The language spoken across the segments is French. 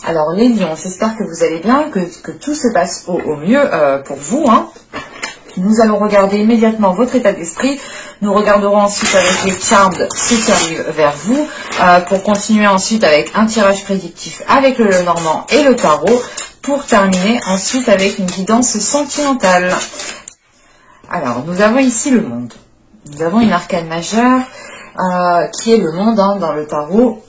Alors les lions, j'espère que vous allez bien, que tout se passe au mieux pour vous. Hein. Nous allons regarder immédiatement votre état d'esprit. Nous regarderons ensuite avec les Charmed ce qui arrive vers vous. Pour continuer ensuite avec un tirage prédictif avec le Lenormand et le tarot. Pour terminer ensuite avec une guidance sentimentale. Alors nous avons ici le monde. Nous avons une arcane majeure qui est le monde hein, dans le tarot.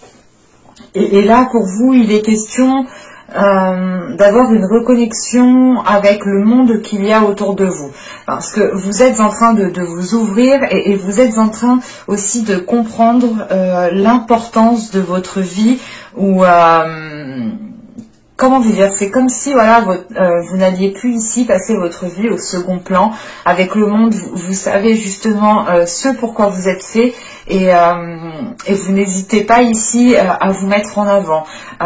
Et là, pour vous, il est question d'avoir une reconnexion avec le monde qu'il y a autour de vous. Parce que vous êtes en train de vous ouvrir et vous êtes en train aussi de comprendre l'importance de votre vie ou... comment vous dire, c'est comme si voilà, vous n'alliez plus ici passer votre vie au second plan. Avec le monde, vous savez justement ce pourquoi vous êtes fait et vous n'hésitez pas ici à vous mettre en avant,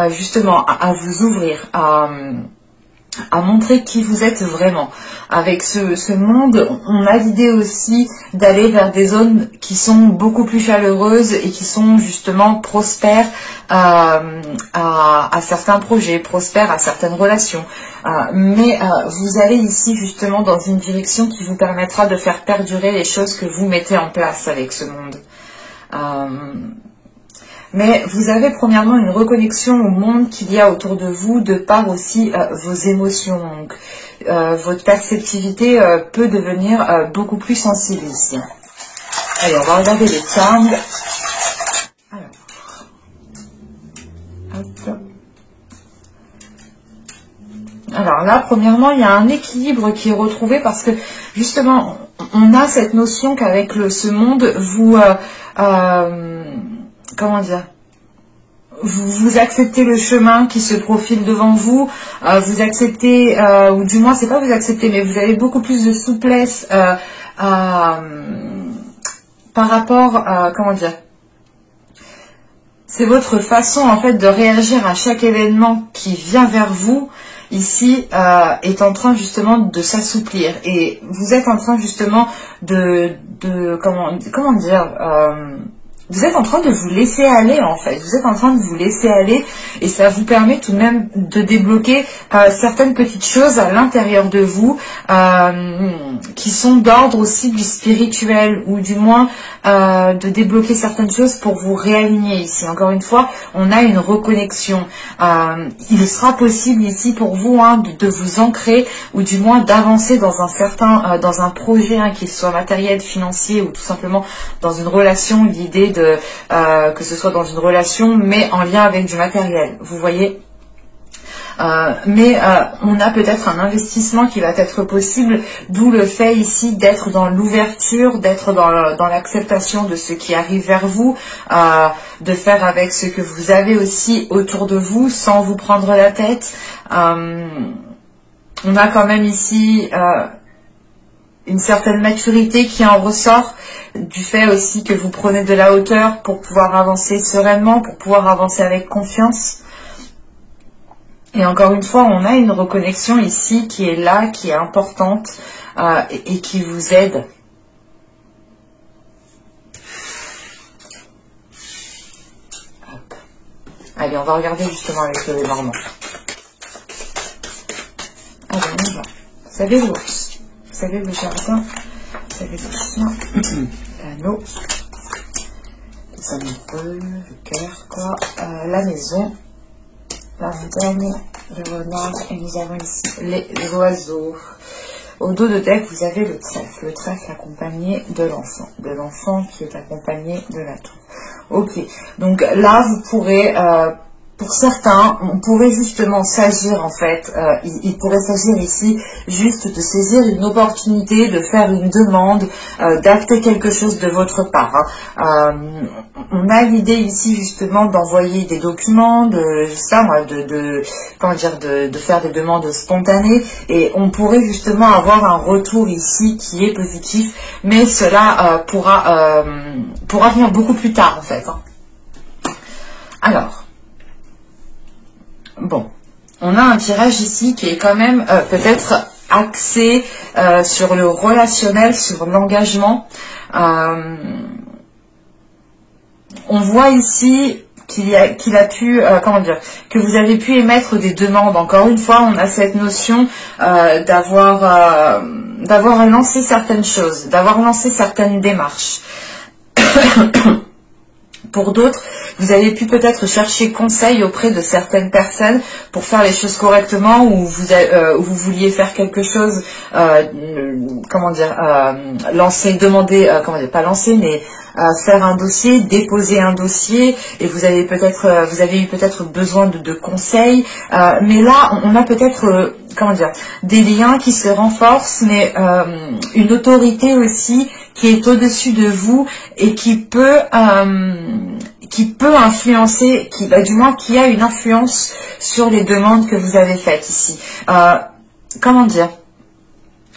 justement à vous ouvrir, à montrer qui vous êtes vraiment. Avec ce monde, on a l'idée aussi d'aller vers des zones qui sont beaucoup plus chaleureuses et qui sont justement prospères à certains projets, prospères à certaines relations. Mais vous allez ici justement dans une direction qui vous permettra de faire perdurer les choses que vous mettez en place avec ce monde. Mais vous avez premièrement une reconnexion au monde qu'il y a autour de vous, de par aussi vos émotions. Donc, votre perceptivité peut devenir beaucoup plus sensible ici. Allez, on va regarder les Charmed. Alors là, premièrement, il y a un équilibre qui est retrouvé parce que justement, on a cette notion qu'avec ce monde, vous... comment dire, vous acceptez le chemin qui se profile devant vous, vous acceptez, ou du moins c'est pas vous acceptez, mais vous avez beaucoup plus de souplesse par rapport à, comment dire, c'est votre façon en fait de réagir à chaque événement qui vient vers vous, ici, est en train justement de s'assouplir, et vous êtes en train justement de comment dire, vous êtes en train de vous laisser aller en fait, vous êtes en train de vous laisser aller et ça vous permet tout de même de débloquer certaines petites choses à l'intérieur de vous qui sont d'ordre aussi du spirituel ou du moins de débloquer certaines choses pour vous réaligner ici. Encore une fois, on a une reconnexion. Il sera possible ici pour vous hein, de vous ancrer ou du moins d'avancer dans un certain, dans un projet hein, qu'il soit matériel, financier ou tout simplement dans une relation, l'idée que ce soit dans une relation mais en lien avec du matériel, vous voyez. Mais on a peut-être un investissement qui va être possible, d'où le fait ici d'être dans l'ouverture, d'être dans l'acceptation de ce qui arrive vers vous, de faire avec ce que vous avez aussi autour de vous sans vous prendre la tête. On a quand même ici une certaine maturité qui en ressort du fait aussi que vous prenez de la hauteur pour pouvoir avancer sereinement, pour pouvoir avancer avec confiance. Et encore une fois, on a une reconnexion ici qui est là, qui est importante et qui vous aide. Hop. Allez, on va regarder justement avec le Normand. Allez, on y va. Vous savez l'ours, vous savez le jardin, vous savez le chien, l'anneau, les amoureux, le cœur, quoi, la maison. La montagne, le renard, et nous avons ici les oiseaux. Au dos de deck, vous avez le trèfle accompagné de l'enfant qui est accompagné de la tour. Ok, donc là, vous pourrez, pour certains, on pourrait justement s'agir en fait, il pourrait s'agir ici juste de saisir une opportunité, de faire une demande, d'acter quelque chose de votre part. Hein. On a l'idée ici justement d'envoyer des documents, de faire des demandes spontanées et on pourrait justement avoir un retour ici qui est positif, mais cela pourra venir beaucoup plus tard en fait. Hein. Alors, bon, on a un tirage ici qui est quand même peut-être axé sur le relationnel, sur l'engagement. On voit ici qu'il a pu, comment dire, que vous avez pu émettre des demandes. Encore une fois, on a cette notion d'avoir lancé certaines choses, d'avoir lancé certaines démarches. Pour d'autres, vous avez pu peut-être chercher conseil auprès de certaines personnes pour faire les choses correctement, ou vous vouliez faire quelque chose, comment dire, lancer, demander, comment dire, pas lancer, mais faire un dossier, déposer un dossier, et vous avez eu peut-être besoin de conseils, mais là, on a peut-être comment dire, des liens qui se renforcent, mais une autorité aussi qui est au-dessus de vous et qui peut influencer, du moins qui a une influence sur les demandes que vous avez faites ici. Comment dire,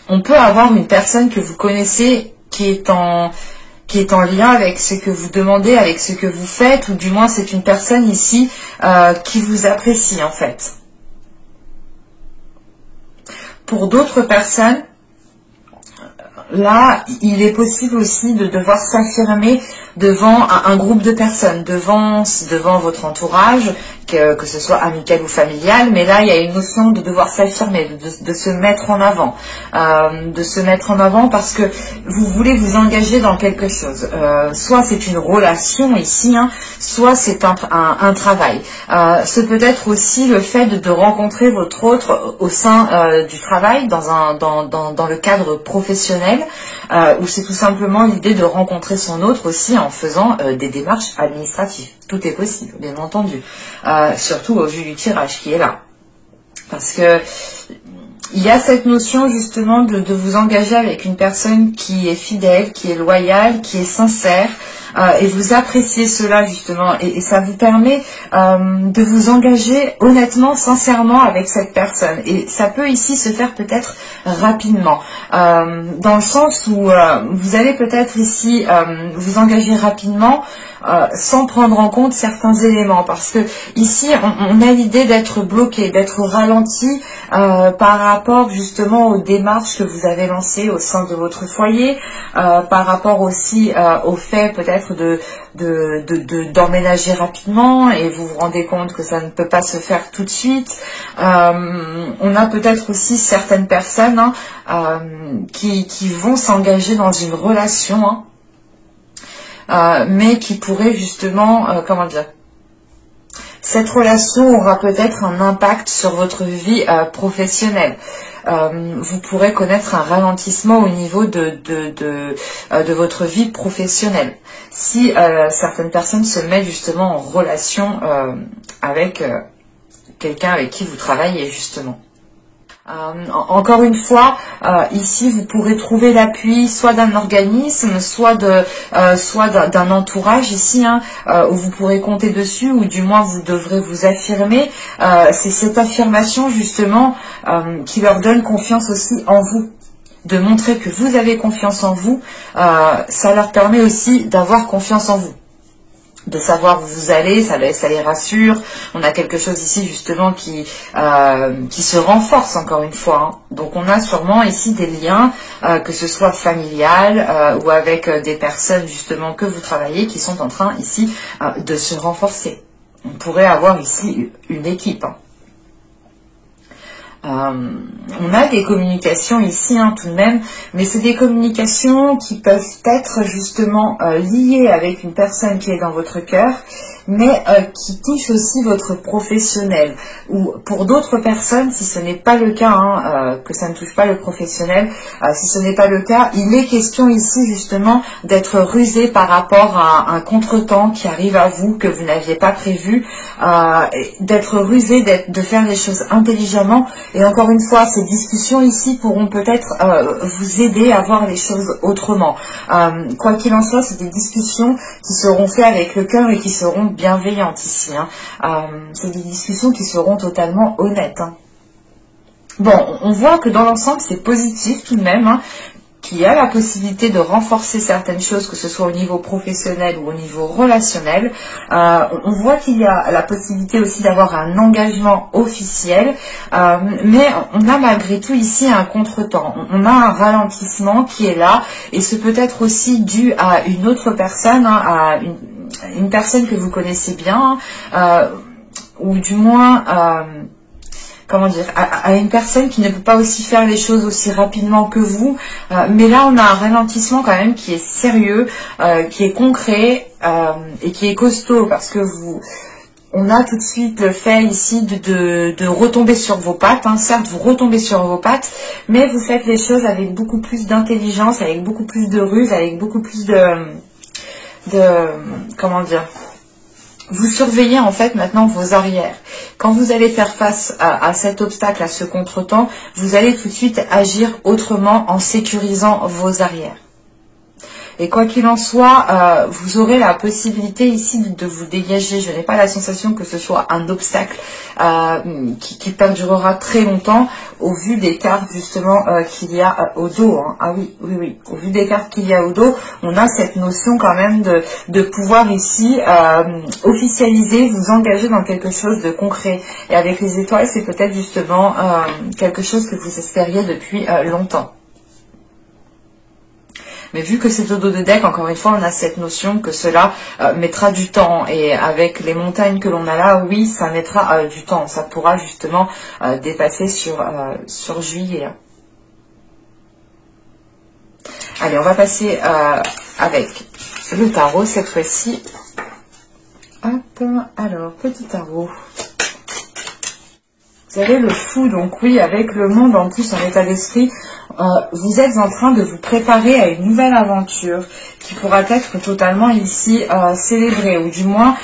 on peut avoir une personne que vous connaissez qui est en lien avec ce que vous demandez, avec ce que vous faites, ou du moins c'est une personne ici qui vous apprécie en fait. Pour d'autres personnes, là, il est possible aussi de devoir s'affirmer devant un groupe de personnes, devant votre entourage, que ce soit amical ou familial, mais là, il y a une notion de devoir s'affirmer, de se mettre en avant. Parce que vous voulez vous engager dans quelque chose. Soit c'est une relation ici, soit c'est un travail. Ce peut être aussi le fait de rencontrer votre autre au sein du travail, dans le cadre professionnel, ou c'est tout simplement l'idée de rencontrer son autre aussi en faisant des démarches administratives. Tout est possible, bien entendu. Surtout au vu du tirage qui est là. Parce que il y a cette notion justement de vous engager avec une personne qui est fidèle, qui est loyale, qui est sincère, et vous appréciez cela justement, et ça vous permet de vous engager honnêtement, sincèrement avec cette personne. Et ça peut ici se faire peut-être rapidement, dans le sens où vous allez peut-être ici vous engager rapidement, sans prendre en compte certains éléments, parce que ici on a l'idée d'être bloqué, d'être ralenti par rapport justement aux démarches que vous avez lancées au sein de votre foyer, par rapport aussi au fait peut-être d'emménager rapidement, et vous vous rendez compte que ça ne peut pas se faire tout de suite. On a peut-être aussi certaines personnes qui vont s'engager dans une relation, mais qui pourrait justement, comment dire, cette relation aura peut-être un impact sur votre vie professionnelle. Vous pourrez connaître un ralentissement au niveau de votre vie professionnelle, si certaines personnes se mettent justement en relation avec quelqu'un avec qui vous travaillez justement. Encore une fois, ici vous pourrez trouver l'appui soit d'un organisme, soit d'un entourage ici, où vous pourrez compter dessus, ou du moins vous devrez vous affirmer. C'est cette affirmation justement qui leur donne confiance aussi en vous. De montrer que vous avez confiance en vous, ça leur permet aussi d'avoir confiance en vous. De savoir où vous allez, ça les rassure. On a quelque chose ici justement qui se renforce encore une fois. Donc on a sûrement ici des liens, que ce soit familial ou avec des personnes justement que vous travaillez, qui sont en train ici de se renforcer. On pourrait avoir ici une équipe. On a des communications ici tout de même, mais c'est des communications qui peuvent être justement liées avec une personne qui est dans votre cœur, mais qui touchent aussi votre professionnel. Ou pour d'autres personnes, si ce n'est pas le cas, que ça ne touche pas le professionnel, si ce n'est pas le cas, il est question ici justement d'être rusé par rapport à un contretemps qui arrive à vous, que vous n'aviez pas prévu, d'être rusé, de faire les choses intelligemment. Et encore une fois, ces discussions ici pourront peut-être vous aider à voir les choses autrement. Quoi qu'il en soit, c'est des discussions qui seront faites avec le cœur et qui seront bienveillantes ici. C'est des discussions qui seront totalement honnêtes. Bon, on voit que dans l'ensemble, c'est positif tout de même, qu'il y a la possibilité de renforcer certaines choses, que ce soit au niveau professionnel ou au niveau relationnel. On voit qu'il y a la possibilité aussi d'avoir un engagement officiel, mais on a malgré tout ici un contretemps. On a un ralentissement qui est là, et ce peut être aussi dû à une autre personne, une personne que vous connaissez bien, ou du moins, comment dire, à une personne qui ne peut pas aussi faire les choses aussi rapidement que vous. Mais là, on a un ralentissement quand même qui est sérieux, qui est concret et qui est costaud, parce que on a tout de suite le fait ici de retomber sur vos pattes. Hein. Certes, vous retombez sur vos pattes, mais vous faites les choses avec beaucoup plus d'intelligence, avec beaucoup plus de ruse, avec beaucoup plus comment dire, vous surveillez en fait maintenant vos arrières. Quand vous allez faire face à cet obstacle, à ce contretemps, vous allez tout de suite agir autrement en sécurisant vos arrières. Et quoi qu'il en soit, vous aurez la possibilité ici de vous dégager. Je n'ai pas la sensation que ce soit un obstacle qui perdurera très longtemps au vu des cartes justement qu'il y a au dos. Hein. Ah oui, oui, oui. Au vu des cartes qu'il y a au dos, on a cette notion quand même de pouvoir ici officialiser, vous engager dans quelque chose de concret. Et avec les étoiles, c'est peut-être justement quelque chose que vous espériez depuis longtemps. Mais vu que c'est au dos de deck, encore une fois, on a cette notion que cela mettra du temps. Et avec les montagnes que l'on a là, oui, ça mettra du temps. Ça pourra justement dépasser sur juillet. Allez, on va passer avec le tarot cette fois-ci. Hop, alors, petit tarot. Vous avez le fou, donc oui, avec le monde en plus en état d'esprit, vous êtes en train de vous préparer à une nouvelle aventure qui pourra être totalement ici célébrée, ou du moins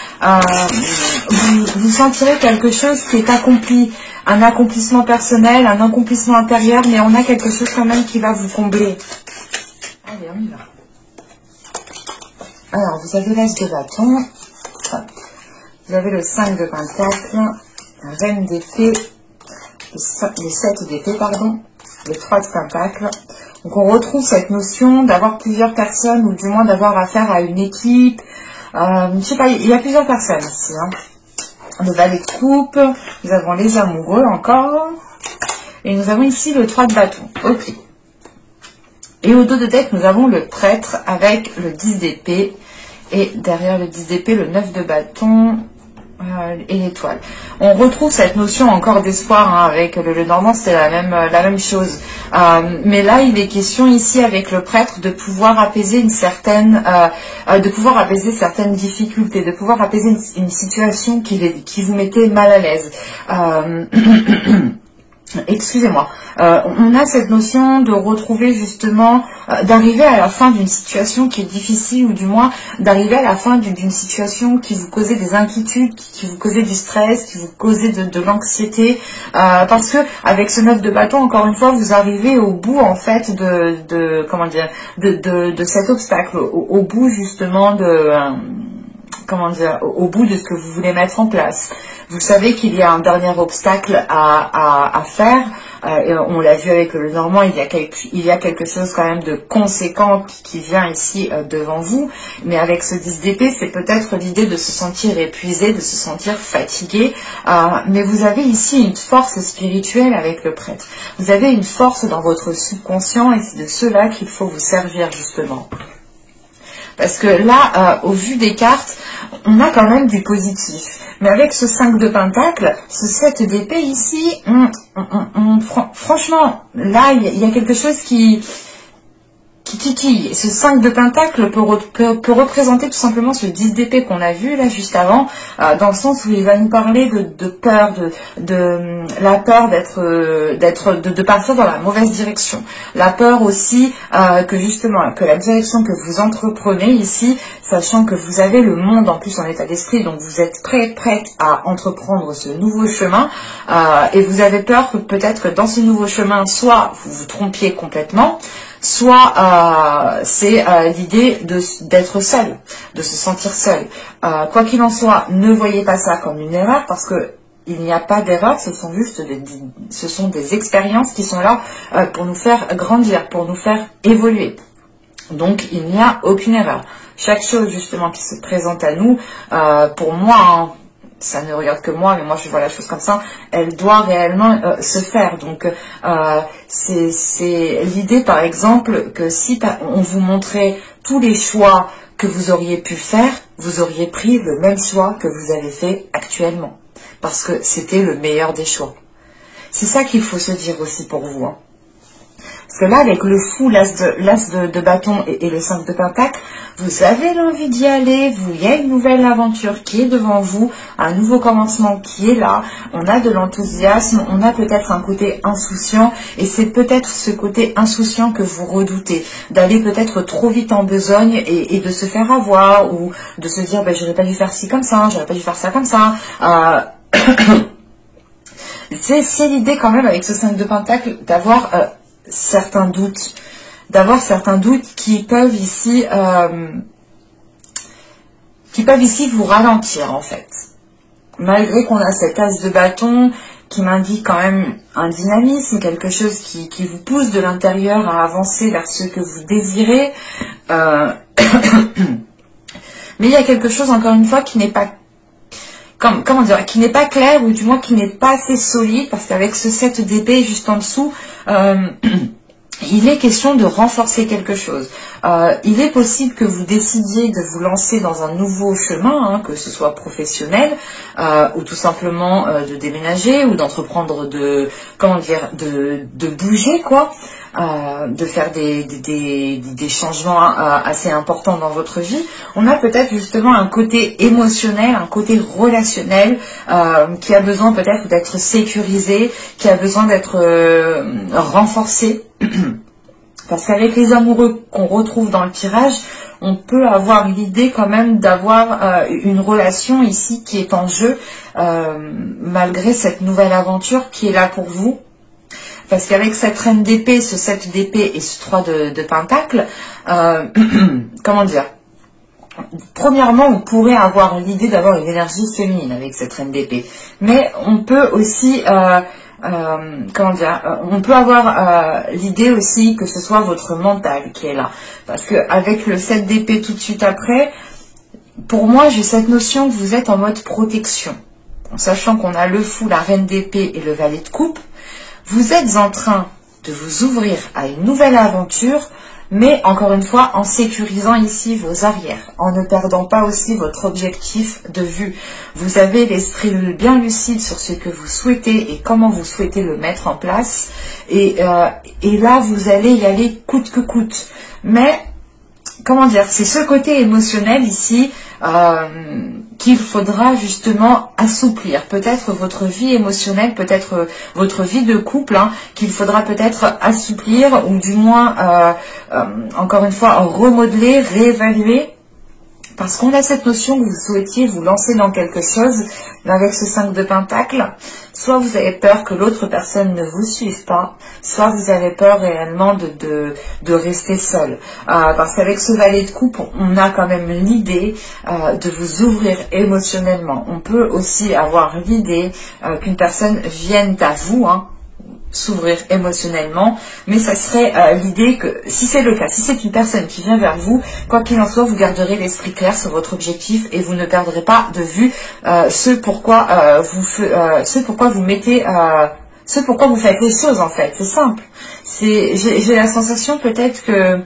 vous sentirez quelque chose qui est accompli, un accomplissement personnel, un accomplissement intérieur, mais on a quelque chose quand même qui va vous combler. Allez, on y va. Alors, vous avez l'As de bâton, vous avez le 5 de pentacle, la reine d'épée, les 7 d'épée, pardon, le 3 de pentacle. Donc on retrouve cette notion d'avoir plusieurs personnes, ou du moins d'avoir affaire à une équipe. Je sais pas, il y a plusieurs personnes ici. Hein. Le valet de coupe, nous avons les amoureux encore. Et nous avons ici le 3 de bâton. Ok. Et au dos de deck, nous avons le prêtre avec le 10 d'épée. Et derrière le 10 d'épée, le 9 de bâton. Et l'étoile. On retrouve cette notion encore d'espoir hein, avec le normand, c'était la même chose. Mais là, il est question ici avec le prêtre de pouvoir apaiser certaines difficultés, de pouvoir apaiser une situation qui vous mettait mal à l'aise. Excusez-moi, on a cette notion de retrouver justement, d'arriver à la fin d'une situation qui est difficile, ou du moins d'arriver à la fin d'une situation qui vous causait des inquiétudes, qui vous causait du stress, qui vous causait de l'anxiété, parce que avec ce 9 de bâton, encore une fois, vous arrivez au bout en fait comment dire, de cet obstacle, au bout justement comment dire, au bout de ce que vous voulez mettre en place. Vous savez qu'il y a un dernier obstacle à faire. Et on l'a vu avec le normand, il y a quelque chose quand même de conséquent qui vient ici devant vous. Mais avec ce 10 d'épée, c'est peut-être l'idée de se sentir épuisé, de se sentir fatigué. Mais vous avez ici une force spirituelle avec le prêtre. Vous avez une force dans votre subconscient, et c'est de cela qu'il faut vous servir justement. Parce que là, au vu des cartes, on a quand même du positif. Mais avec ce 5 de pentacle, ce 7 d'épée ici, franchement, là, il y a quelque chose qui titille. Ce 5 de pentacle peut représenter tout simplement ce 10 d'épée qu'on a vu là juste avant, dans le sens où il va nous parler de peur, de la peur de partir dans la mauvaise direction. La peur aussi que justement, que la direction que vous entreprenez ici, sachant que vous avez le monde en plus en état d'esprit, donc vous êtes prête à entreprendre ce nouveau chemin, et vous avez peur que peut-être que dans ce nouveau chemin, soit vous vous trompiez complètement, soit c'est l'idée d'être seul, de se sentir seul. Quoi qu'il en soit, ne voyez pas ça comme une erreur, parce que il n'y a pas d'erreur, ce sont des expériences qui sont là pour nous faire grandir, pour nous faire évoluer. Donc il n'y a aucune erreur. Chaque chose justement qui se présente à nous, pour moi, hein, ça ne regarde que moi, mais moi je vois la chose comme ça, elle doit réellement se faire. Donc c'est l'idée par exemple que si on vous montrait tous les choix que vous auriez pu faire, vous auriez pris le même choix que vous avez fait actuellement. Parce que c'était le meilleur des choix. C'est ça qu'il faut se dire aussi pour vous. Hein. Parce que là, avec le fou, l'as de bâton et le 5 de pentacle, vous avez l'envie d'y aller, il y a une nouvelle aventure qui est devant vous, un nouveau commencement qui est là, on a de l'enthousiasme, on a peut-être un côté insouciant, et c'est peut-être ce côté insouciant que vous redoutez, d'aller peut-être trop vite en besogne et de se faire avoir, ou de se dire, j'aurais pas dû faire ci comme ça, j'aurais pas dû faire ça comme ça. C'est l'idée quand même avec ce 5 de pentacle d'avoir certains doutes, qui peuvent ici vous ralentir en fait. Malgré qu'on a cette as de bâton qui m'indique quand même un dynamisme, quelque chose qui vous pousse de l'intérieur à avancer vers ce que vous désirez, mais il y a quelque chose encore une fois qui n'est pas comment dire, qui n'est pas clair, ou du moins qui n'est pas assez solide, parce qu'avec ce 7 d'épée juste en dessous, il est question de renforcer quelque chose. Il est possible que vous décidiez de vous lancer dans un nouveau chemin, hein, que ce soit professionnel, ou tout simplement de déménager, ou d'entreprendre de bouger, quoi. De faire des changements assez importants dans votre vie. On a peut-être justement un côté émotionnel, un côté relationnel qui a besoin peut-être d'être sécurisé, qui a besoin d'être renforcé. Parce qu'avec les amoureux qu'on retrouve dans le tirage, on peut avoir l'idée quand même d'avoir une relation ici qui est en jeu, malgré cette nouvelle aventure qui est là pour vous. Parce qu'avec cette reine d'épée, ce 7 d'épée et ce 3 de pentacle, comment dire, premièrement, on pourrait avoir l'idée d'avoir une énergie féminine avec cette reine d'épée. Mais on peut aussi, on peut avoir l'idée aussi que ce soit votre mental qui est là. Parce qu'avec le 7 d'épée tout de suite après, pour moi, j'ai cette notion que vous êtes en mode protection. En sachant qu'on a le fou, la reine d'épée et le valet de coupe, vous êtes en train de vous ouvrir à une nouvelle aventure, mais encore une fois en sécurisant ici vos arrières, en ne perdant pas aussi votre objectif de vue. Vous avez l'esprit bien lucide sur ce que vous souhaitez et comment vous souhaitez le mettre en place. Et là, vous allez y aller coûte que coûte. Mais, comment dire, c'est ce côté émotionnel ici qu'il faudra justement assouplir. Peut-être votre vie émotionnelle, peut-être votre vie de couple, hein, qu'il faudra peut-être assouplir, ou du moins, encore une fois, remodeler, réévaluer. Parce qu'on a cette notion que vous souhaitiez vous lancer dans quelque chose, mais avec ce 5 de pentacle, soit vous avez peur que l'autre personne ne vous suive pas, soit vous avez peur réellement de rester seul. Parce qu'avec ce valet de coupe, on a quand même l'idée de vous ouvrir émotionnellement. On peut aussi avoir l'idée qu'une personne vienne à vous, hein, s'ouvrir émotionnellement, mais ça serait l'idée que, si c'est le cas, si c'est une personne qui vient vers vous, quoi qu'il en soit, vous garderez l'esprit clair sur votre objectif et vous ne perdrez pas de vue ce pourquoi vous faites les choses, en fait. C'est simple. J'ai la sensation peut-être que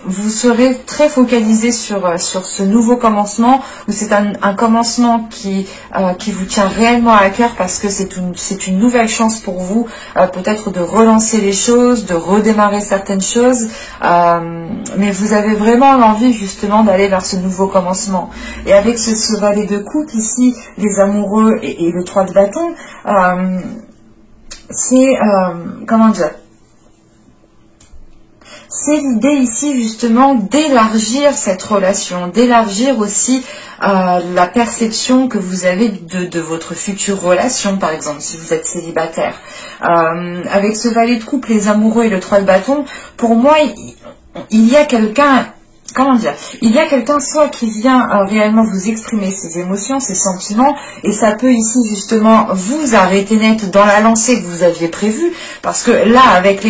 vous serez très focalisé sur ce nouveau commencement, où c'est un commencement qui vous tient réellement à cœur, parce que c'est une nouvelle chance pour vous, peut-être de relancer les choses, de redémarrer certaines choses, mais vous avez vraiment l'envie justement d'aller vers ce nouveau commencement. Et avec ce valet de coupe ici, les amoureux et le 3 de bâton, c'est comment dire, c'est l'idée ici justement d'élargir cette relation, d'élargir aussi la perception que vous avez de votre future relation, par exemple, si vous êtes célibataire. Avec ce valet de coupe, les amoureux et le 3 de bâton, pour moi, il y a quelqu'un... Comment dire, il y a quelqu'un soit qui vient réellement vous exprimer ses émotions, ses sentiments, et ça peut ici justement vous arrêter net dans la lancée que vous aviez prévue, parce que là, avec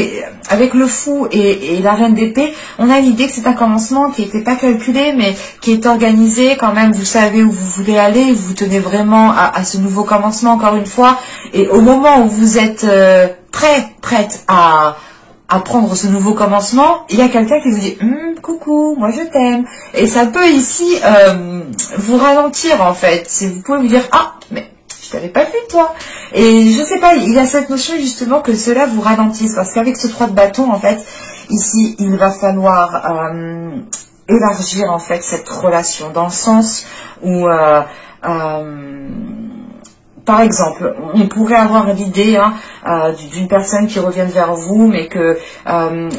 le fou et la reine d'épée, on a l'idée que c'est un commencement qui n'était pas calculé, mais qui est organisé quand même. Vous savez où vous voulez aller, vous tenez vraiment à ce nouveau commencement encore une fois, et au moment où vous êtes prête à prendre ce nouveau commencement, il y a quelqu'un qui vous dit coucou, moi je t'aime. Et ça peut ici vous ralentir en fait. Vous pouvez vous dire ah mais je t'avais pas vu toi. Et je sais pas, il y a cette notion justement que cela vous ralentisse parce qu'avec ce 3 de bâton en fait, ici il va falloir élargir en fait cette relation dans le sens où par exemple, on pourrait avoir l'idée d'une personne qui revienne vers vous, mais que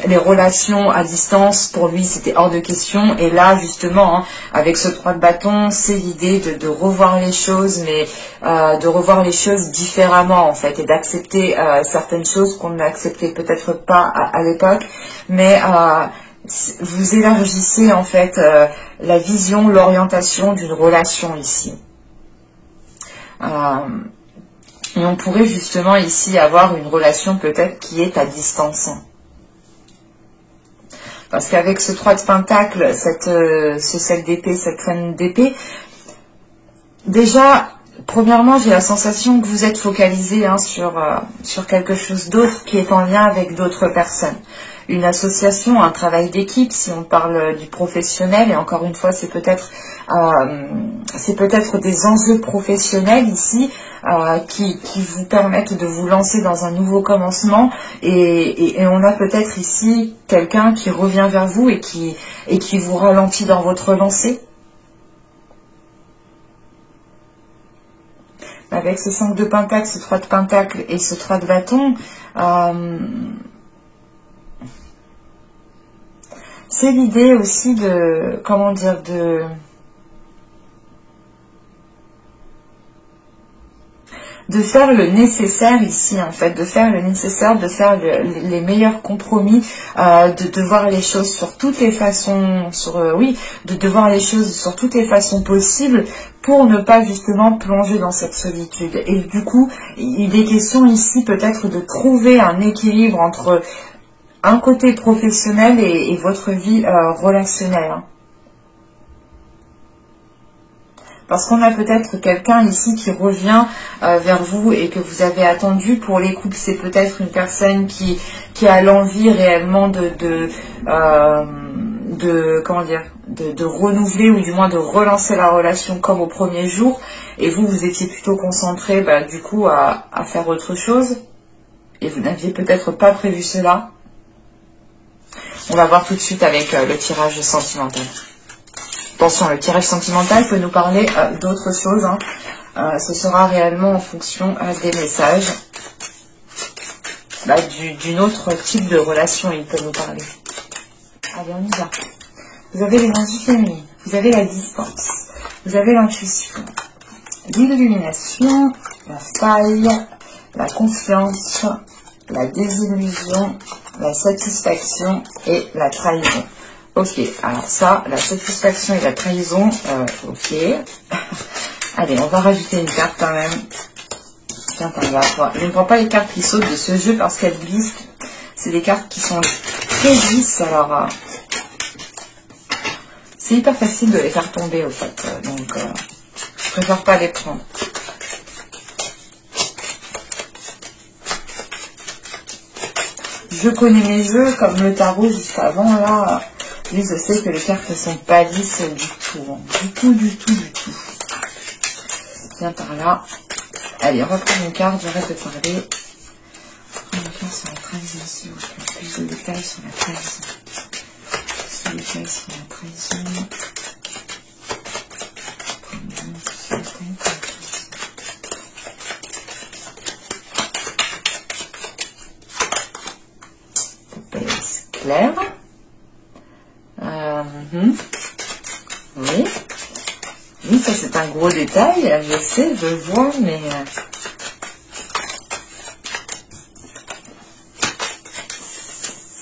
les relations à distance, pour lui, c'était hors de question. Et là, justement, avec ce 3 de bâton, c'est l'idée de revoir les choses, mais de revoir les choses différemment, en fait, et d'accepter certaines choses qu'on n'acceptait peut-être pas à l'époque. Mais vous élargissez, en fait, la vision, l'orientation d'une relation ici. Et on pourrait justement ici avoir une relation peut-être qui est à distance. Parce qu'avec ce 3 de pentacle, ce 7 d'épée, cette reine d'épée, déjà, premièrement, j'ai la sensation que vous êtes focalisé sur quelque chose d'autre qui est en lien avec d'autres personnes. Une association, un travail d'équipe, si on parle du professionnel, et encore une fois, c'est peut-être des enjeux professionnels ici qui vous permettent de vous lancer dans un nouveau commencement, et on a peut-être ici quelqu'un qui revient vers vous et qui vous ralentit dans votre lancée. Avec ce 5 de pentacle, ce 3 de pentacle et ce 3 de bâton, c'est l'idée aussi de, comment dire, de faire le nécessaire ici, en fait, de faire le nécessaire, de faire les meilleurs compromis, de voir les choses sur toutes les façons, de voir les choses sur toutes les façons possibles pour ne pas justement plonger dans cette solitude. Et du coup, il est question ici peut-être de trouver un équilibre entre un côté professionnel et votre vie relationnelle. Parce qu'on a peut-être quelqu'un ici qui revient vers vous et que vous avez attendu. Pour les couples, c'est peut-être une personne qui a l'envie réellement de renouveler ou du moins de relancer la relation comme au premier jour. Et vous étiez plutôt concentré du coup à faire autre chose. Et vous n'aviez peut-être pas prévu cela. On va voir tout de suite avec le tirage sentimental. Attention, le tirage sentimental peut nous parler d'autre chose. Ce sera réellement en fonction des messages. D'une autre type de relation, il peut nous parler. Allez, on y va. Vous avez l'énergie féminine, vous avez la distance, vous avez l'intuition, l'illumination, la faille, la confiance, la désillusion, la satisfaction et la trahison. Ok, alors ça, la satisfaction et la trahison, ok. Allez, on va rajouter une carte quand même. Tiens, je ne prends pas les cartes qui sautent de ce jeu parce qu'elles glissent. C'est des cartes qui sont très lisses, alors c'est hyper facile de les faire tomber au fait. Donc, je préfère pas les prendre. Je connais mes jeux, comme le tarot juste avant, là. Oui, je sais que les cartes ne sont pas lisses du tout. Du tout. Viens par là. Allez, on va prendre une carte, j'arrête de parler. On va faire sur la trahison, s'il vous plaît. Plus de détails sur la trahison. Plus de détails sur la trahison. Claire. Oui, ça c'est un gros détail, je sais, je vois, mais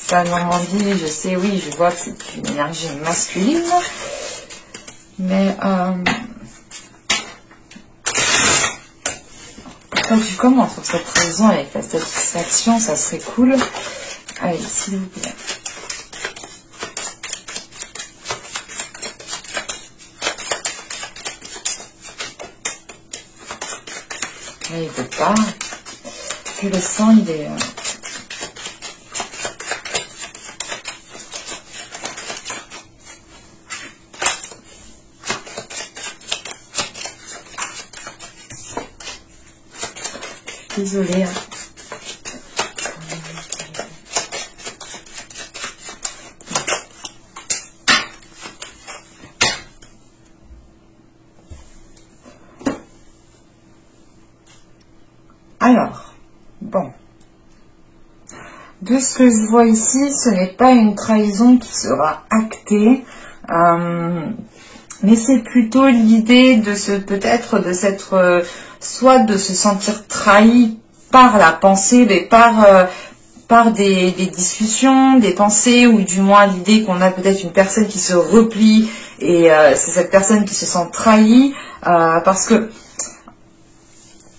ça Normandie, je sais, oui, je vois que c'est une énergie masculine, mais quand tu commences sur cette raison avec la satisfaction, ça serait cool. Allez, s'il vous plaît. Là, il ne veut pas. Que le sang, il est... Désolée. Alors, bon. De ce que je vois ici, ce n'est pas une trahison qui sera actée, mais c'est plutôt l'idée de peut-être de s'être, soit de se sentir trahi par la pensée, mais par des discussions, des pensées, ou du moins l'idée qu'on a peut-être une personne qui se replie, et c'est cette personne qui se sent trahie, parce que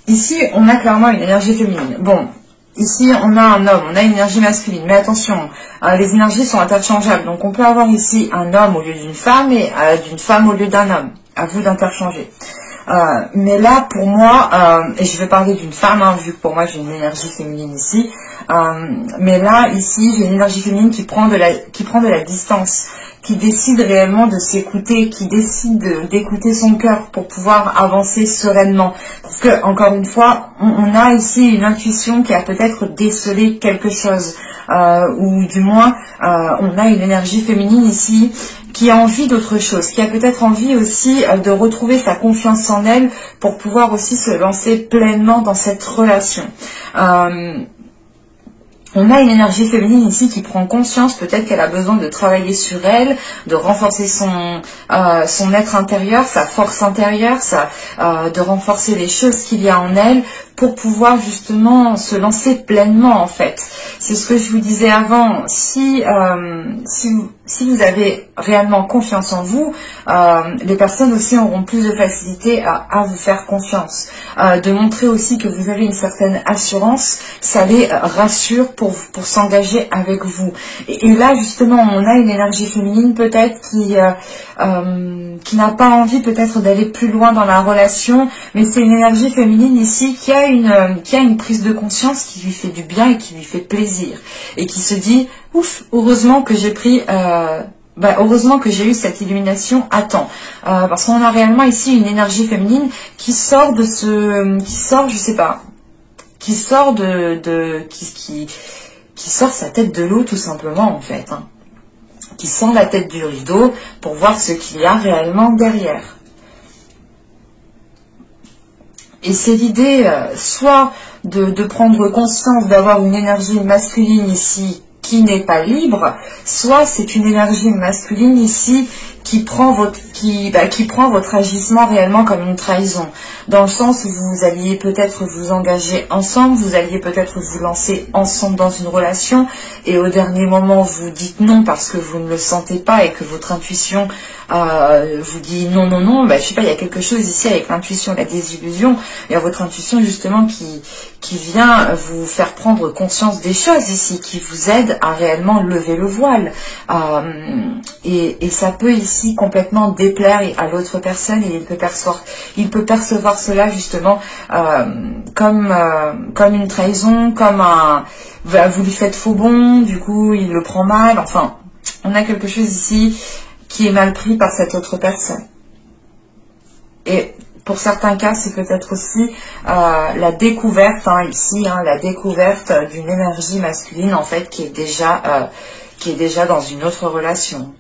ici, on a clairement une énergie féminine. Bon, ici, on a un homme, on a une énergie masculine. Mais attention, les énergies sont interchangeables. Donc, on peut avoir ici un homme au lieu d'une femme et d'une femme au lieu d'un homme. À vous d'interchanger. Mais là, pour moi, et je vais parler d'une femme, hein, vu que pour moi, j'ai une énergie féminine ici. Mais là, ici, j'ai une énergie féminine qui prend de la distance, qui décide réellement de s'écouter, qui décide d'écouter son cœur pour pouvoir avancer sereinement. Parce que, encore une fois, on a ici une intuition qui a peut-être décelé quelque chose, ou du moins, on a une énergie féminine ici qui a envie d'autre chose, qui a peut-être envie aussi de retrouver sa confiance en elle pour pouvoir aussi se lancer pleinement dans cette relation. On a une énergie féminine ici qui prend conscience, peut-être qu'elle a besoin de travailler sur elle, de renforcer son être intérieur, sa force intérieure, de renforcer les choses qu'il y a en elle pour pouvoir justement se lancer pleinement en fait. C'est ce que je vous disais avant, si vous avez réellement confiance en vous, les personnes aussi auront plus de facilité à vous faire confiance. De montrer aussi que vous avez une certaine assurance, ça les rassure pour s'engager avec vous. Et là justement, on a une énergie féminine peut-être qui n'a pas envie peut-être d'aller plus loin dans la relation, mais c'est une énergie féminine ici qui a une prise de conscience qui lui fait du bien et qui lui fait plaisir. Et qui se dit, ouf, heureusement que j'ai pris... heureusement que j'ai eu cette illumination à temps. Parce qu'on a réellement ici une énergie féminine qui sort de qui sort sa tête de l'eau tout simplement en fait. Hein. Qui sort la tête du rideau pour voir ce qu'il y a réellement derrière. Et c'est l'idée soit de prendre conscience d'avoir une énergie masculine ici qui n'est pas libre, soit c'est une énergie masculine ici qui prend votre agissement réellement comme une trahison. Dans le sens où vous alliez peut-être vous engager ensemble, vous alliez peut-être vous lancer ensemble dans une relation, et au dernier moment vous dites non parce que vous ne le sentez pas et que votre intuition vous dit non, non, non, je sais pas, il y a quelque chose ici avec l'intuition, la désillusion, il y a votre intuition justement qui vient vous faire prendre conscience des choses ici, qui vous aide à réellement lever le voile. Et ça peut ici complètement déplaire à l'autre personne, et il peut percevoir cela justement comme une trahison, comme vous lui faites faux bond, du coup il le prend mal, enfin on a quelque chose ici qui est mal pris par cette autre personne. Et pour certains cas, c'est peut-être aussi la découverte, la découverte d'une énergie masculine en fait qui est déjà dans une autre relation.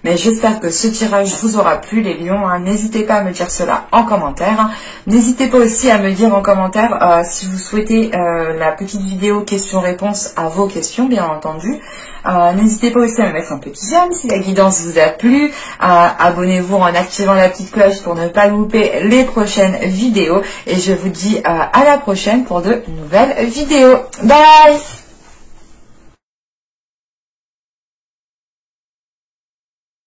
Mais j'espère que ce tirage vous aura plu les lions. N'hésitez pas à me dire cela en commentaire. N'hésitez pas aussi à me dire en commentaire si vous souhaitez la petite vidéo questions-réponses à vos questions, bien entendu. N'hésitez pas aussi à me mettre un petit j'aime si la guidance vous a plu. Abonnez-vous en activant la petite cloche pour ne pas louper les prochaines vidéos. Et je vous dis à la prochaine pour de nouvelles vidéos. Bye!